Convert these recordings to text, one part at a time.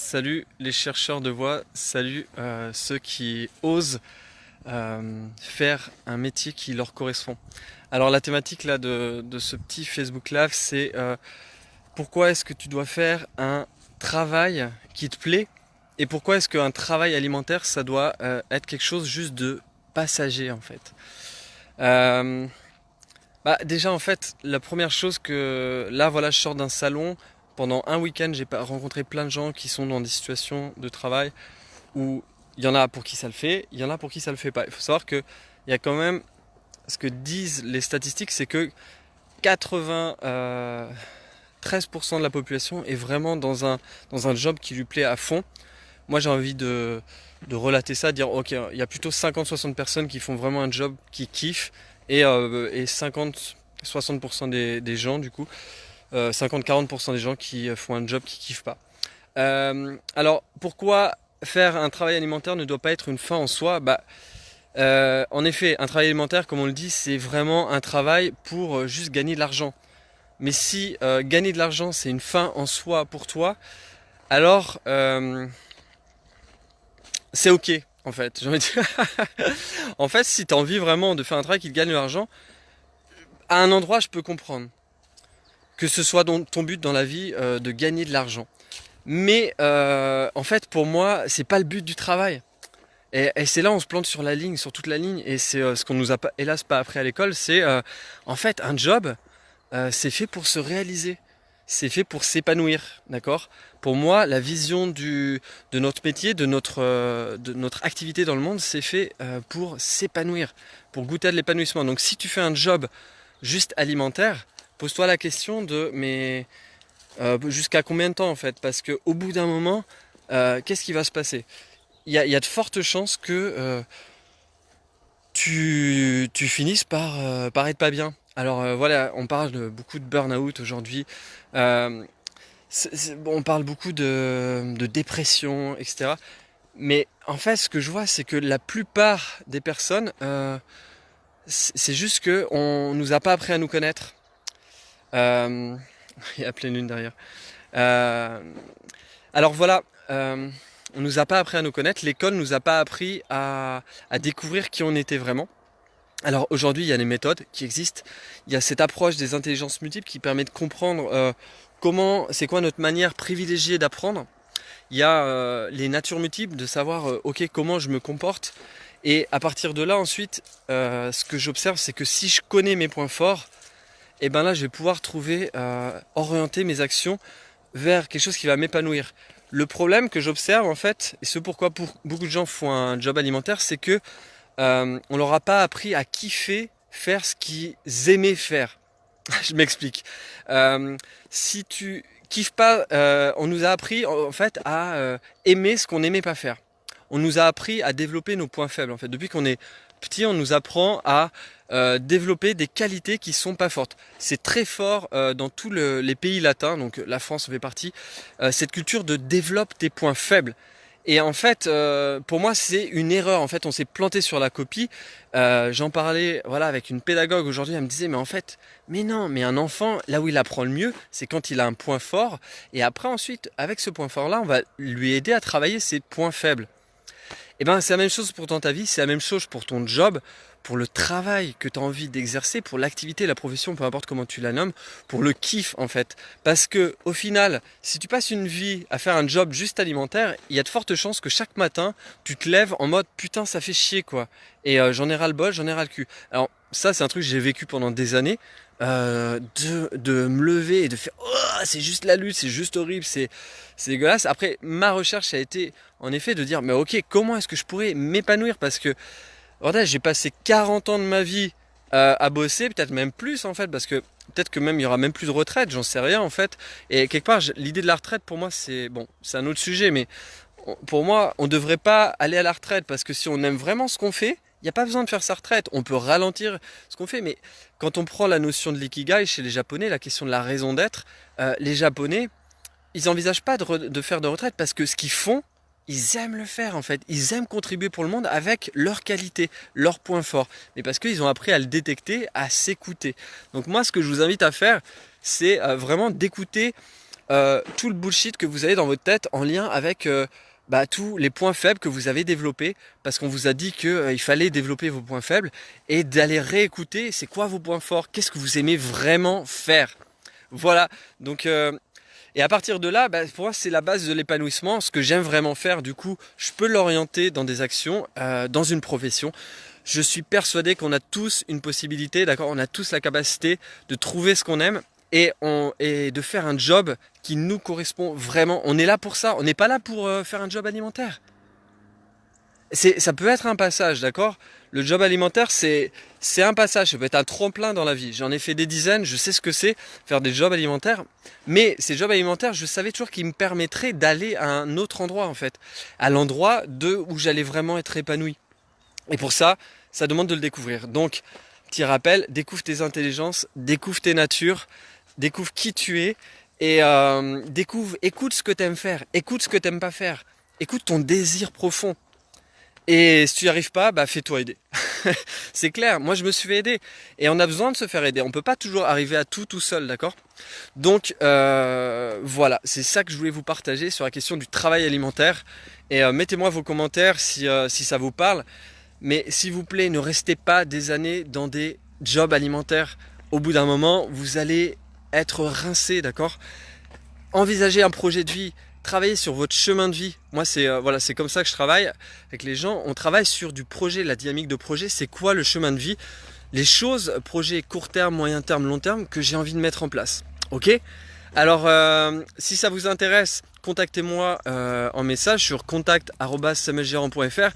Salut les chercheurs de voix, salut ceux qui osent faire un métier qui leur correspond. Alors la thématique là de ce petit Facebook Live, c'est pourquoi est-ce que tu dois faire un travail qui te plaît et pourquoi est-ce qu'un travail alimentaire ça doit être quelque chose juste de passager en fait. Euh, déjà en fait la première chose que là voilà je sors d'un salon. Pendant un week-end, j'ai rencontré plein de gens qui sont dans des situations de travail où il y en a pour qui ça le fait, il y en a pour qui ça le fait pas. Il faut savoir que il y a quand même, ce que disent les statistiques, c'est que 93% de la population est vraiment dans un job qui lui plaît à fond. Moi, j'ai envie de relater ça, de dire ok, il y a plutôt 50-60 personnes qui font vraiment un job qui kiffent et 50-60% des gens, du coup, 50-40% des gens qui font un job qui kiffent pas. Alors, pourquoi faire un travail alimentaire ne doit pas être une fin en soi? En effet, un travail alimentaire, comme on le dit, c'est vraiment un travail pour juste gagner de l'argent. Mais si gagner de l'argent, c'est une fin en soi pour toi, alors c'est ok, en fait. J'ai envie de dire. En fait, si tu as envie vraiment de faire un travail qui te gagne de l'argent, à un endroit, je peux comprendre. Que ce soit ton but dans la vie de gagner de l'argent. Mais en fait, pour moi, c'est pas le but du travail. Et c'est là où on se plante sur la ligne, sur toute la ligne. Et c'est ce qu'on nous a pas, hélas pas appris à l'école. C'est en fait un job, c'est fait pour se réaliser. C'est fait pour s'épanouir, d'accord? Pour moi, la vision de notre métier, de notre activité dans le monde, c'est fait pour s'épanouir, pour goûter à de l'épanouissement. Donc si tu fais un job juste alimentaire, pose-toi la question de mais jusqu'à combien de temps en fait? Parce qu'au bout d'un moment, qu'est-ce qui va se passer? Il y a de fortes chances que tu finisses par être pas bien. Alors voilà, on parle de beaucoup de burn-out aujourd'hui. Euh, bon, on parle beaucoup de dépression, etc. Mais en fait, ce que je vois, c'est que la plupart des personnes, c'est juste que on nous a pas appris à nous connaître. Euh, il y a pleine lune derrière. Euh, alors voilà, on nous a pas appris à nous connaître, l'école nous a pas appris à découvrir qui on était vraiment. Alors aujourd'hui, il y a des méthodes qui existent, il y a cette approche des intelligences multiples qui permet de comprendre c'est quoi notre manière privilégiée d'apprendre. Il y a les natures multiples, de savoir ok comment je me comporte. Et à partir de là ensuite, ce que j'observe, c'est que si je connais mes points forts, et ben là je vais pouvoir orienter mes actions vers quelque chose qui va m'épanouir. Le problème que j'observe en fait, et ce pourquoi beaucoup de gens font un job alimentaire, c'est que on leur a pas appris à kiffer faire ce qu'ils aimaient faire. Je m'explique. Si tu kiffes pas, on nous a appris en fait à aimer ce qu'on n'aimait pas faire. On nous a appris à développer nos points faibles. En fait, depuis qu'on est petit, on nous apprend à développer des qualités qui sont pas fortes. C'est très fort dans tous les pays latins, donc la France en fait partie, cette culture de développe tes points faibles. Et en fait, pour moi, c'est une erreur. En fait, on s'est planté sur la copie. J'en parlais, voilà, avec une pédagogue aujourd'hui. Elle me disait, mais en fait, mais non, mais un enfant, là où il apprend le mieux, c'est quand il a un point fort. Et après, ensuite, avec ce point fort-là, on va lui aider à travailler ses points faibles. Et ben, c'est la même chose pour ta vie, c'est la même chose pour ton job, pour le travail que tu as envie d'exercer, pour l'activité, la profession, peu importe comment tu la nommes, pour le kiff en fait. Parce que au final, si tu passes une vie à faire un job juste alimentaire, il y a de fortes chances que chaque matin, tu te lèves en mode putain, ça fait chier quoi. Et j'en ai ras le bol, j'en ai ras le cul. Alors ça, c'est un truc que j'ai vécu pendant des années. De me lever et de faire oh, c'est juste la lutte, c'est juste horrible, c'est dégueulasse. Après, ma recherche a été en effet de dire mais ok, comment est-ce que je pourrais m'épanouir? Parce que voilà, j'ai passé 40 ans de ma vie à bosser, peut-être même plus en fait, parce que peut-être que même il y aura même plus de retraite, j'en sais rien en fait. Et quelque part, l'idée de la retraite pour moi c'est bon, c'est un autre sujet, mais pour moi, on ne devrait pas aller à la retraite parce que si on aime vraiment ce qu'on fait, il n'y a pas besoin de faire sa retraite. On peut ralentir ce qu'on fait, mais quand on prend la notion de l'ikigai chez les Japonais, la question de la raison d'être, les Japonais, ils n'envisagent pas de faire de retraite parce que ce qu'ils font, ils aiment le faire en fait. Ils aiment contribuer pour le monde avec leurs qualités, leurs points forts. Mais parce qu'ils ont appris à le détecter, à s'écouter. Donc moi, ce que je vous invite à faire, c'est vraiment d'écouter tout le bullshit que vous avez dans votre tête en lien avec tous les points faibles que vous avez développés, parce qu'on vous a dit qu'il fallait développer vos points faibles, et d'aller réécouter c'est quoi vos points forts, qu'est-ce que vous aimez vraiment faire. Voilà, donc et à partir de là, pour moi c'est la base de l'épanouissement. Ce que j'aime vraiment faire, du coup, je peux l'orienter dans des actions, dans une profession. Je suis persuadé qu'on a tous une possibilité, d'accord, on a tous la capacité de trouver ce qu'on aime et de faire un job qui nous correspond vraiment. On est là pour ça, on n'est pas là pour faire un job alimentaire. Ça peut être un passage, d'accord? Le job alimentaire, c'est un passage, ça peut être un tremplin dans la vie. J'en ai fait des dizaines, je sais ce que c'est, faire des jobs alimentaires. Mais ces jobs alimentaires, je savais toujours qu'ils me permettraient d'aller à un autre endroit, en fait. À l'endroit où j'allais vraiment être épanoui. Et pour ça, ça demande de le découvrir. Donc, petit rappel, découvre tes intelligences, découvre tes natures, découvre qui tu es, et écoute ce que tu aimes faire, écoute ce que tu n'aimes pas faire, écoute ton désir profond. Et si tu n'y arrives pas, fais-toi aider. C'est clair, moi je me suis fait aider. Et on a besoin de se faire aider. On ne peut pas toujours arriver à tout seul, d'accord? Donc voilà, c'est ça que je voulais vous partager sur la question du travail alimentaire. Et mettez-moi vos commentaires si ça vous parle. Mais s'il vous plaît, ne restez pas des années dans des jobs alimentaires. Au bout d'un moment, vous allez être rincé, d'accord? Envisagez un projet de vie. Travaillez sur votre chemin de vie. Moi, c'est comme ça que je travaille avec les gens. On travaille sur du projet, la dynamique de projet. C'est quoi le chemin de vie? Les choses, projets court terme, moyen terme, long terme, que j'ai envie de mettre en place. Ok? Alors, si ça vous intéresse, contactez-moi en message sur contact@samuelgérant.fr.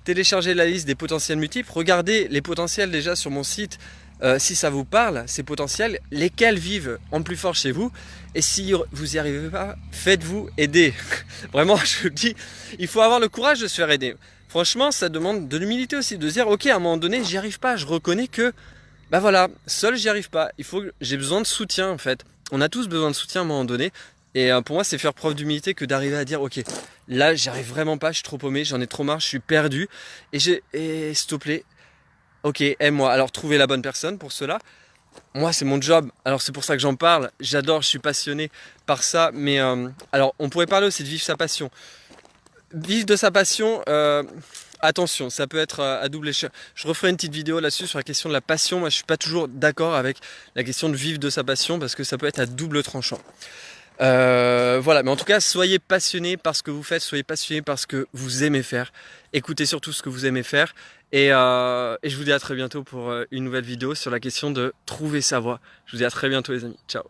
Téléchargez la liste des potentiels multiples. Regardez les potentiels déjà sur mon site. Si ça vous parle, ces potentiels, lesquels vivent en plus fort chez vous. Et si vous n'y arrivez pas, faites-vous aider. Vraiment, je vous le dis, il faut avoir le courage de se faire aider. Franchement, ça demande de l'humilité aussi, de se dire, ok, à un moment donné, j'y arrive pas. Je reconnais que, voilà, seul, j'y arrive pas. J'ai besoin de soutien, en fait. On a tous besoin de soutien à un moment donné. Et pour moi, c'est faire preuve d'humilité que d'arriver à dire, ok, là, j'y arrive vraiment pas, je suis trop paumé, j'en ai trop marre, je suis perdu. Et s'il te plaît, ok, aime-moi. Alors, trouvez la bonne personne pour cela. Moi, c'est mon job. Alors, c'est pour ça que j'en parle. J'adore, je suis passionné par ça. Mais alors, on pourrait parler aussi de vivre sa passion. Vivre de sa passion, attention, ça peut être à double échelle. Je referai une petite vidéo là-dessus sur la question de la passion. Moi, je suis pas toujours d'accord avec la question de vivre de sa passion parce que ça peut être à double tranchant. Voilà, mais en tout cas, soyez passionnés par ce que vous faites, soyez passionnés par ce que vous aimez faire. Écoutez surtout ce que vous aimez faire. Et je vous dis à très bientôt pour une nouvelle vidéo sur la question de trouver sa voie. Je vous dis à très bientôt les amis. Ciao.